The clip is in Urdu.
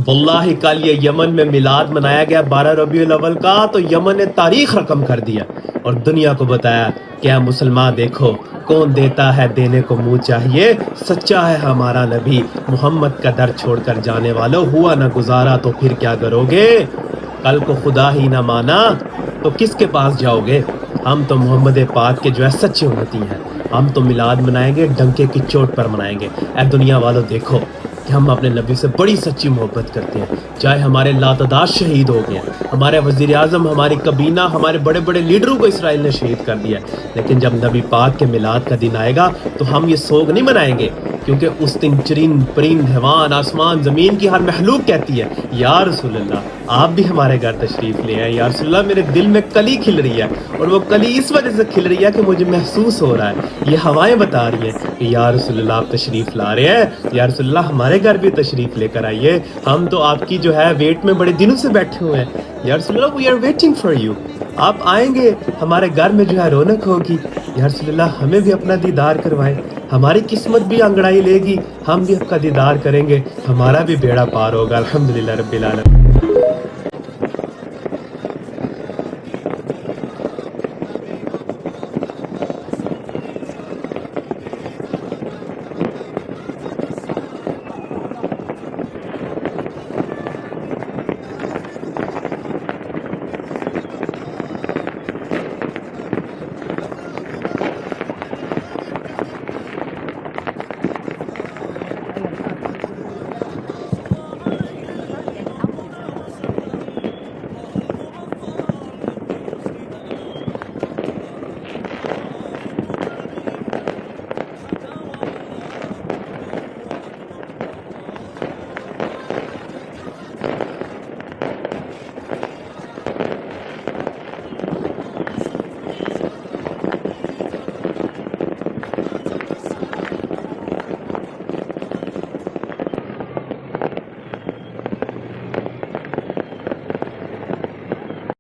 واللہ کل یہ یمن میں میلاد منایا گیا 12 ربیع الاول کا، تو یمن نے تاریخ رقم کر دیا اور دنیا کو بتایا کہ اے مسلمان دیکھو کون دیتا ہے دینے کو منہ چاہیے، سچا ہے ہمارا نبی، محمد کا در چھوڑ کر جانے والوں ہوا نہ گزارا تو پھر کیا کرو گے؟ کل کو خدا ہی نہ مانا تو کس کے پاس جاؤ گے؟ ہم تو محمد پاک کے جو ہے سچے امتی ہیں، ہم تو میلاد منائیں گے، ڈنکے کی چوٹ پر منائیں گے۔ اے دنیا والوں دیکھو کہ ہم اپنے نبی سے بڑی سچی محبت کرتے ہیں، چاہے ہمارے لاتعداد شہید ہو گئے ہیں، ہمارے وزیر اعظم، ہماری کابینہ، ہمارے بڑے بڑے لیڈروں کو اسرائیل نے شہید کر دیا ہے، لیکن جب نبی پاک کے میلاد کا دن آئے گا تو ہم یہ سوگ نہیں منائیں گے، کیونکہ اس دن چرند پرند حیوان آسمان زمین کی ہر مخلوق کہتی ہے یا رسول اللہ آپ بھی ہمارے گھر تشریف لے آئے، یا رسول اللہ میرے دل میں کلی کھل رہی ہے، اور وہ کلی اس وجہ سے کھل رہی ہے کہ مجھے محسوس ہو رہا ہے، یہ ہوائیں بتا رہی ہیں کہ یا رسول اللہ آپ تشریف لا رہے ہیں، یا رسول اللہ ہمارے گھر بھی تشریف لے کر آئیے، ہم تو آپ کی جو ہے ویٹ میں بڑے دنوں سے بیٹھے ہوئے ہیں، یا رسول Allah we are waiting for you, آپ آئیں گے ہمارے گھر میں جو ہے رونق ہوگی، یا رسول اللہ ہمیں بھی اپنا دیدار کروائیں، ہماری قسمت بھی انگڑائی لے گی، ہم بھی آپ کا دیدار کریں گے، ہمارا بھی بیڑا پار ہوگا، الحمدللہ رب العالمین۔